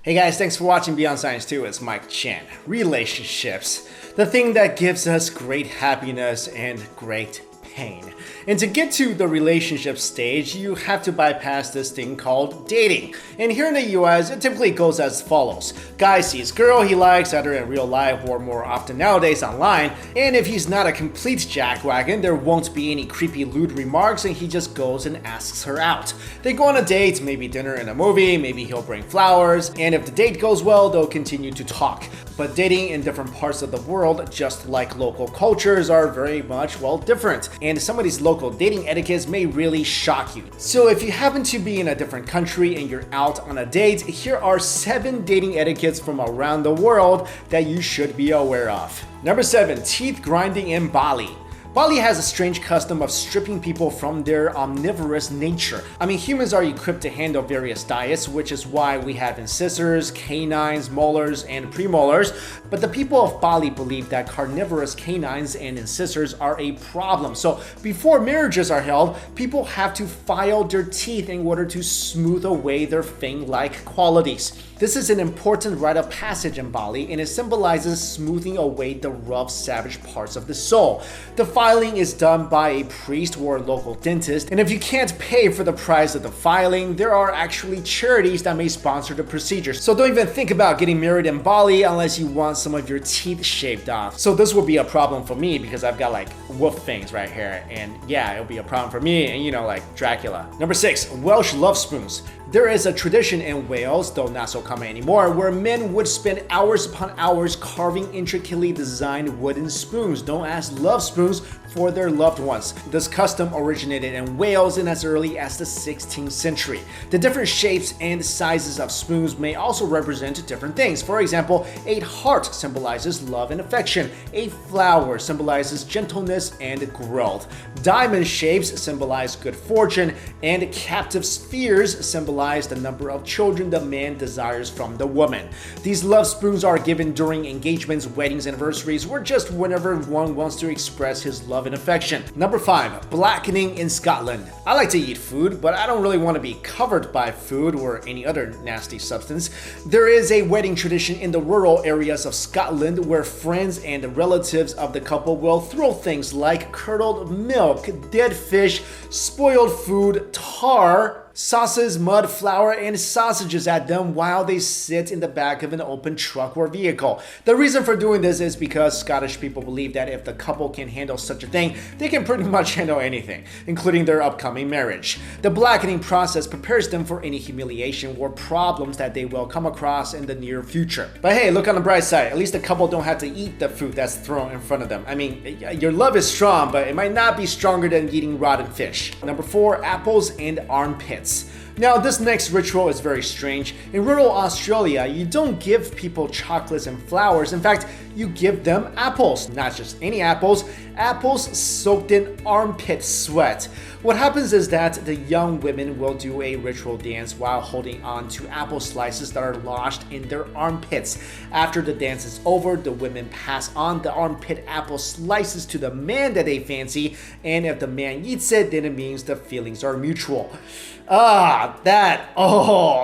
Hey guys, thanks for watching Beyond Science 2. It's Mike Chan. Relationships. The thing that gives us great happiness and great pain. And to get to the relationship stage, you have to bypass this thing called dating. And here in the US, it typically goes as follows. Guy sees girl he likes either in real life or more often nowadays online, and if he's not a complete jackwagon, there won't be any creepy lewd remarks and he just goes and asks her out. They go on a date, maybe dinner and a movie, maybe he'll bring flowers, and if the date goes well, they'll continue to talk. But dating in different parts of the world, just like local cultures, are very much, well, different. And some of these local dating etiquettes may really shock you. So if you happen to be in a different country and you're out on a date, here are 7 dating etiquettes from around the world that you should be aware of. Number 7, teeth grinding in Bali. Bali has a strange custom of stripping people from their omnivorous nature. I mean, humans are equipped to handle various diets, which is why we have incisors, canines, molars, and premolars. But the people of Bali believe that carnivorous canines and incisors are a problem. So before marriages are held, people have to file their teeth in order to smooth away their fang-like qualities. This is an important rite of passage in Bali, and it symbolizes smoothing away the rough, savage parts of the soul. The filing is done by a priest or a local dentist, and if you can't pay for the price of the filing, there are actually charities that may sponsor the procedure. So don't even think about getting married in Bali unless you want some of your teeth shaved off. So this will be a problem for me because I've got like wolf fangs right here, and yeah, it'll be a problem for me, and you know, like Dracula. Number 6, Welsh Luv Spoons. There is a tradition in Wales, though not so common anymore, where men would spend hours upon hours carving intricately designed wooden spoons, known as love spoons, for their loved ones. This custom originated in Wales in as early as the 16th century. The different shapes and sizes of spoons may also represent different things. For example, a heart symbolizes love and affection. A flower symbolizes gentleness and growth. Diamond shapes symbolize good fortune, and captive spheres symbolize the number of children the man desires from the woman. These love spoons are given during engagements, weddings, anniversaries, or just whenever one wants to express his love and affection. Number 5, blackening in Scotland. I like to eat food, but I don't really want to be covered by food or any other nasty substance. There is a wedding tradition in the rural areas of Scotland where friends and relatives of the couple will throw things like curdled milk, dead fish, spoiled food, tar, sauces, mud, flour, and sausages at them while they sit in the back of an open truck or vehicle. The reason for doing this is because Scottish people believe that if the couple can handle such a thing, they can pretty much handle anything, including their upcoming marriage. The blackening process prepares them for any humiliation or problems that they will come across in the near future. But hey, look on the bright side. At least the couple don't have to eat the food that's thrown in front of them. I mean, your love is strong, but it might not be stronger than eating rotten fish. Number 4, apples and armpits. Now, this next ritual is very strange. In rural Australia, you don't give people chocolates and flowers. In fact, you give them apples. Not just any apples, apples soaked in armpit sweat. What happens is that the young women will do a ritual dance while holding on to apple slices that are lodged in their armpits. After the dance is over, the women pass on the armpit apple slices to the man that they fancy, and if the man eats it, then it means the feelings are mutual.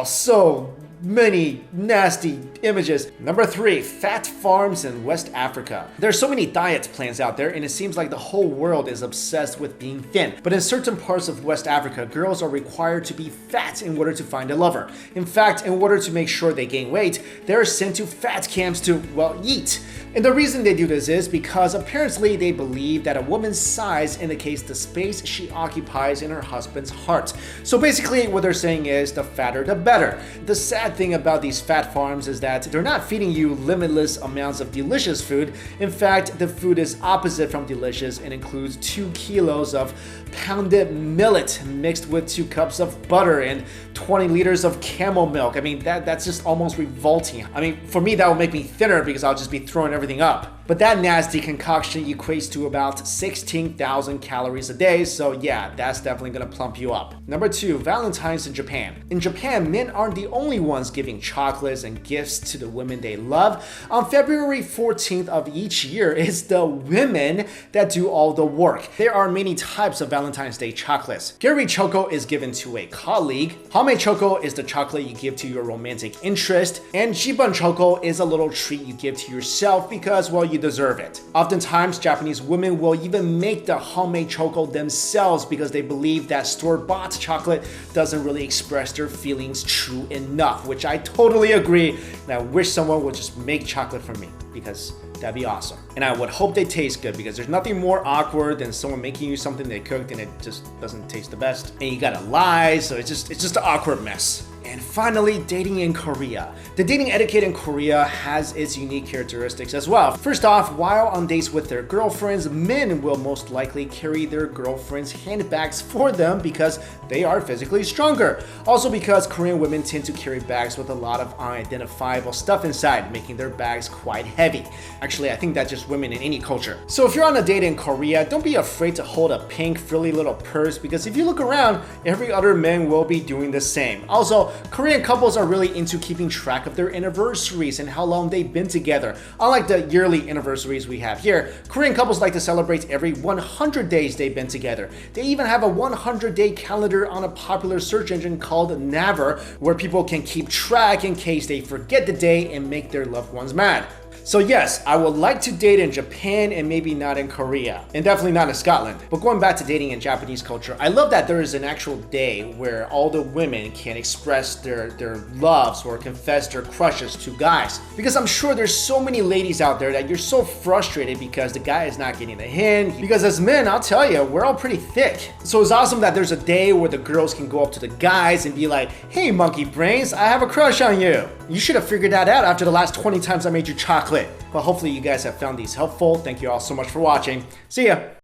So many nasty images. Number 3, fat farms in West Africa. There's so many diet plans out there, and it seems like the whole world is obsessed with being thin. But in certain parts of West Africa, girls are required to be fat in order to find a lover. In fact, in order to make sure they gain weight, they're sent to fat camps to, well, eat. And the reason they do this is because apparently they believe that a woman's size indicates the space she occupies in her husband's heart. So basically what they're saying is the fatter the better. The sad thing about these fat farms is that they're not feeding you limitless amounts of delicious food. In fact, the food is opposite from delicious and includes 2 kilos of pounded millet mixed with 2 cups of butter and 20 liters of camel milk. I mean, that's just almost revolting. I mean, for me, that would make me thinner because I'll just be throwing everything up. But that nasty concoction equates to about 16,000 calories a day, so yeah, that's definitely gonna plump you up. Number 2, Valentines in Japan. In Japan, men aren't the only ones giving chocolates and gifts to the women they love. On February 14th of each year, it's the women that do all the work. There are many types of Valentine's Day chocolates. Gary Choco is given to a colleague. Hame Choco is the chocolate you give to your romantic interest. And Shibun Choco is a little treat you give to yourself because, well, you deserve it. Oftentimes, Japanese women will even make the Hame Choco themselves because they believe that store-bought chocolate doesn't really express their feelings true enough, which I totally agree, and I wish someone would just make chocolate for me because that'd be awesome. And I would hope they taste good because there's nothing more awkward than someone making you something they cooked and it just doesn't taste the best. And you gotta lie, so it's just an awkward mess. And finally, dating in Korea. The dating etiquette in Korea has its unique characteristics as well. First off, while on dates with their girlfriends, men will most likely carry their girlfriends' handbags for them because they are physically stronger. Also because Korean women tend to carry bags with a lot of unidentifiable stuff inside, making their bags quite heavy. Actually, I think that's just women in any culture. So if you're on a date in Korea, don't be afraid to hold a pink, frilly little purse because if you look around, every other man will be doing the same. Also, Korean couples are really into keeping track of their anniversaries and how long they've been together. Unlike the yearly anniversaries we have here, Korean couples like to celebrate every 100 days they've been together. They even have a 100-day calendar on a popular search engine called Naver, where people can keep track in case they forget the day and make their loved ones mad. So yes, I would like to date in Japan and maybe not in Korea, and definitely not in Scotland. But going back to dating in Japanese culture, I love that there is an actual day where all the women can express their loves or confess their crushes to guys. Because I'm sure there's so many ladies out there that you're so frustrated because the guy is not getting the hint. Because as men, I'll tell you, we're all pretty thick. So it's awesome that there's a day where the girls can go up to the guys and be like, "Hey monkey brains, I have a crush on you. You should have figured that out after the last 20 times I made you chocolate." But hopefully you guys have found these helpful. Thank you all so much for watching. See ya!